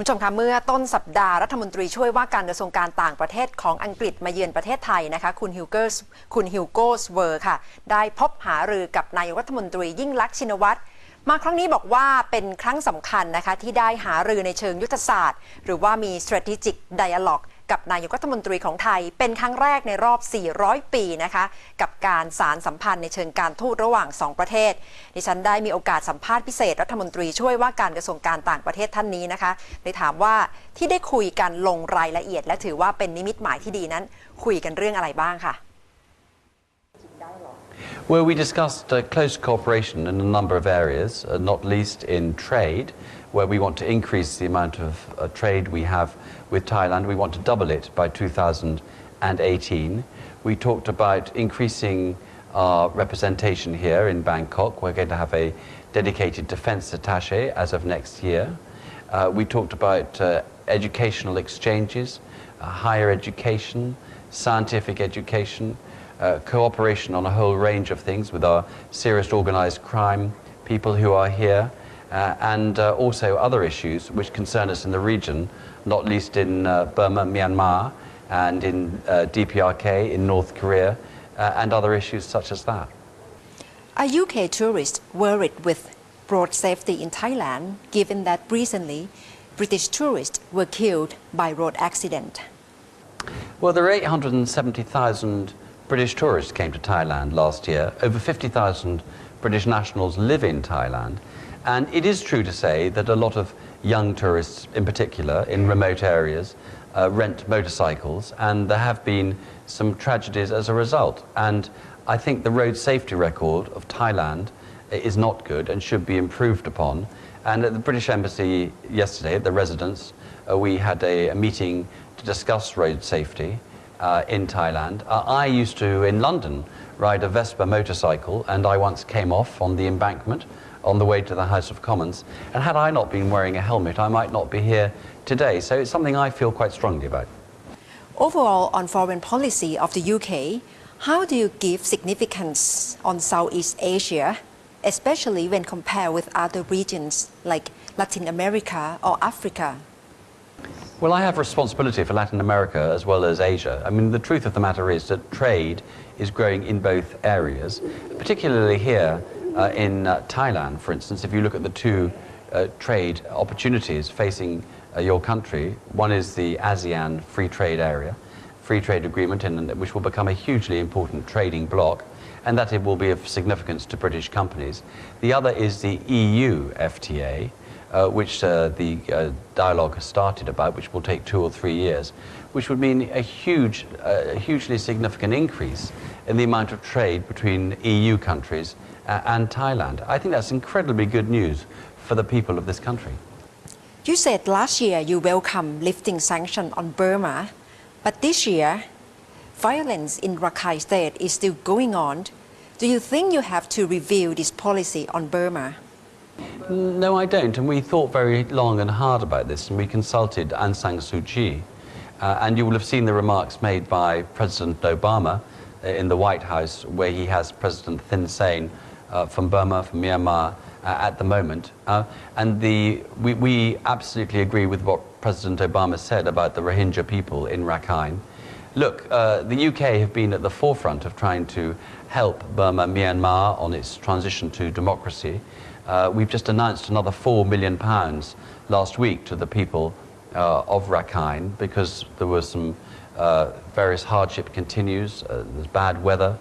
คุณผู้ชมคะเมื่อต้นสัปดาห์รัฐมนตรีช่วยว่าการกระทรวงการต่างประเทศของอังกฤษมาเยือนประเทศไทยนะคะคุณฮิวโกสเวอร์ค่ะได้พบหารือกับนายกรัฐมนตรียิ่งลักษณ์ชินวัตรมาครั้งนี้บอกว่าเป็นครั้งสำคัญนะคะที่ได้หารือในเชิงยุทธศาสตร์หรือว่ามี strategic dialogue กับนายกรัฐมนตรีของไทยเป็นครั้งแรกในรอบ 400 ปีนะคะกับการสานสัมพันธ์ในเชิงการทูตระหว่าง 2 ประเทศดิฉันได้มีโอกาสสัมภาษณ์พิเศษรัฐมนตรีช่วยว่าการกระทรวงการต่างประเทศท่านนี้นะคะได้ถามว่าที่ได้คุยกันลงรายละเอียดและถือว่าเป็นนิมิตหมายที่ดีนั้นคุยกันเรื่องอะไรบ้างค่ะWell, we discussed close cooperation in a number of areas, not least in trade, where we want to increase the amount of trade we have with Thailand. We want to double it by 2018. We talked about increasing our representation here in Bangkok. We're going to have a dedicated defense attaché as of next year. We talked about educational exchanges, higher education, scientific education, cooperation on a whole range of things with our serious organized crime people who are here, and also other issues which concern us in the region, not least in Burma, Myanmar, and in DPRK in North Korea, and other issues such as that. Are UK tourists worried with road safety in Thailand, given that recently British tourists were killed by road accident? Well, there are 870,000 British tourists came to Thailand last year. Over 50,000 British nationals live in Thailand. And it is true to say that a lot of young tourists, in particular, in remote areas, rent motorcycles, and there have been some tragedies as a result. And I think the road safety record of Thailand is not good and should be improved upon. And at the British Embassy yesterday, at the residence, we had a meeting to discuss road safety in Thailand. I used to, in London, ride a Vespa motorcycle, and I once came off on the embankment on the way to the House of Commons. And had I not been wearing a helmet, I might not be here today. So it's something I feel quite strongly about. Overall, on foreign policy of the UK, how do you give significance on Southeast Asia, especially when compared with other regions like Latin America or Africa? Well, I have responsibility for Latin America as well as Asia. I mean, the truth of the matter is that trade is growing in both areas, particularly here in Thailand, for instance. If you look at the two trade opportunities facing your country, one is the ASEAN free trade area, free trade agreement, which will become a hugely important trading bloc, and that it will be of significance to British companies. The other is the EU FTA, which the dialogue has started about, which will take 2 or 3 years, which would mean a hugely significant increase in the amount of trade between EU countries and Thailand. I think that's incredibly good news for the people of this country. You said last year you welcome lifting sanctions on Burma, but this year violence in Rakhine State is still going on. Do you think you have to review this policy on Burma? No, I don't, and we thought very long and hard about this, and we consulted Aung San Suu Kyi, and you will have seen the remarks made by President Obama in the White House, where he has President Thein Sein from Burma, from Myanmar at the moment, and we absolutely agree with what President Obama said about the Rohingya people in Rakhine. Look, the UK have been at the forefront of trying to help Burma, Myanmar on its transition to democracy. We've just announced another £4 million last week to the people of Rakhine because there was some various hardship continues. There's bad weather.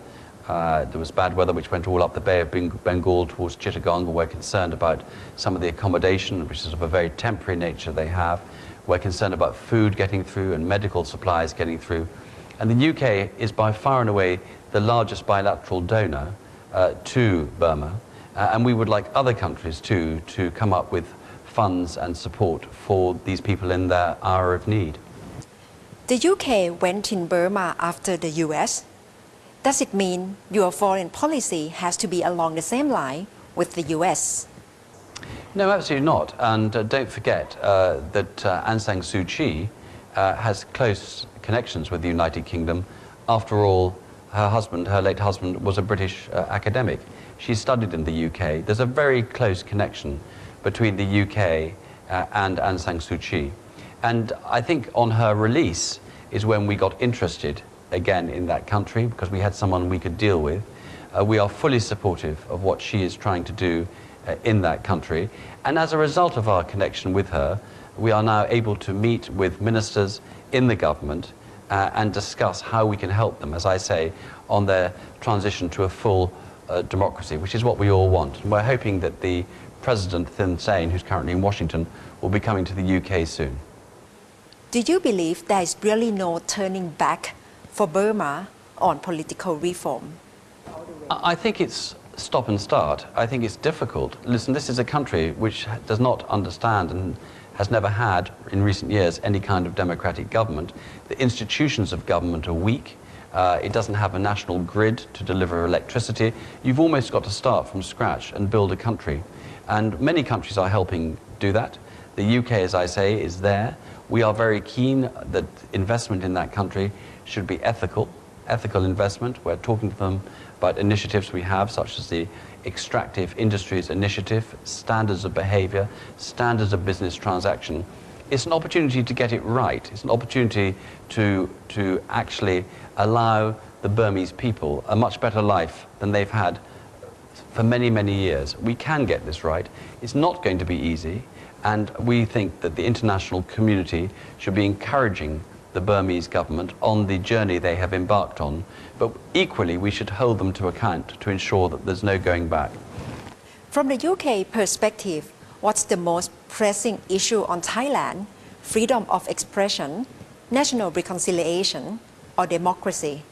There was bad weather which went all up the Bay of Bengal towards Chittagong. We're concerned about some of the accommodation, which is of a very temporary nature they have. We're concerned about food getting through and medical supplies getting through. And the UK is by far and away the largest bilateral donor to Burma. And we would like other countries too to come up with funds and support for these people in their hour of need. The UK went in Burma after the US. Does it mean your foreign policy has to be along the same line with the US? No, absolutely not. And don't forget that Aung San Suu Kyi has close connections with the United Kingdom. After all, her late husband, was a British academic. She studied in the UK. There's a very close connection between the UK and Aung San Suu Kyi. And I think on her release is when we got interested again in that country because we had someone we could deal with. We are fully supportive of what she is trying to do in that country. And as a result of our connection with her, we are now able to meet with ministers in the government and discuss how we can help them, as I say, on their transition to a full democracy, which is what we all want. And we're hoping that the President Thein Sein, who's currently in Washington, will be coming to the UK soon. Do you believe there is really no turning back for Burma on political reform? I think it's stop and start. I think it's difficult. Listen, this is a country which does not understand and has never had, in recent years, any kind of democratic government. The institutions of government are weak. It doesn't have a national grid to deliver electricity. You've almost got to start from scratch and build a country. And many countries are helping do that. The UK, as I say, is there. We are very keen that investment in that country should be ethical investment. We're talking to them about initiatives we have, such as the Extractive Industries Initiative, standards of behavior, standards of business transaction. It's an opportunity to get it right. It's an opportunity to actually allow the Burmese people a much better life than they've had for many, many years. We can get this right. It's not going to be easy, and we think that the international community should be encouraging the Burmese government on the journey they have embarked on, but equally we should hold them to account to ensure that there's no going back. From the UK perspective, what's the most pressing issue on Thailand? Freedom of expression, national reconciliation, or democracy?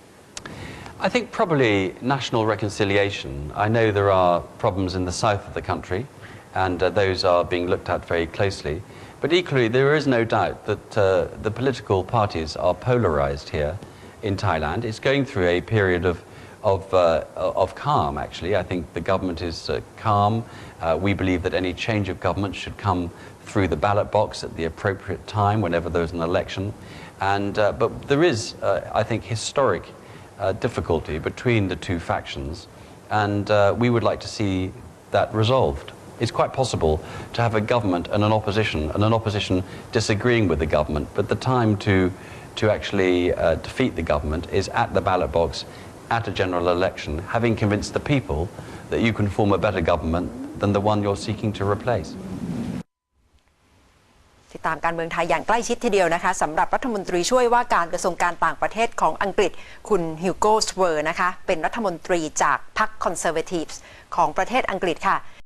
I think probably national reconciliation. I know there are problems in the south of the country, and those are being looked at very closely. But equally, there is no doubt that the political parties are polarized here in Thailand. It's going through a period of calm, actually. I think the government is calm. We believe that any change of government should come through the ballot box at the appropriate time, whenever there's an election. But there is, I think, historic difficulty between the two factions, and we would like to see that resolved. It's quite possible to have a government and an opposition disagreeing with the government, but the time to actually defeat the government is at the ballot box, at a general election, having convinced the people that you can form a better government than the one you're seeking to replace. ติดตามการเมืองไทยอย่างใกล้ชิดทีเดียวนะคะสำหรับรัฐมนตรีช่วยว่าการกระทรวงการต่างประเทศของอังกฤษคุณฮิวโก้ สเวอร์นะคะเป็นรัฐมนตรีจากพรรคคอนเซอร์เวทีฟส์ของประเทศอังกฤษค่ะ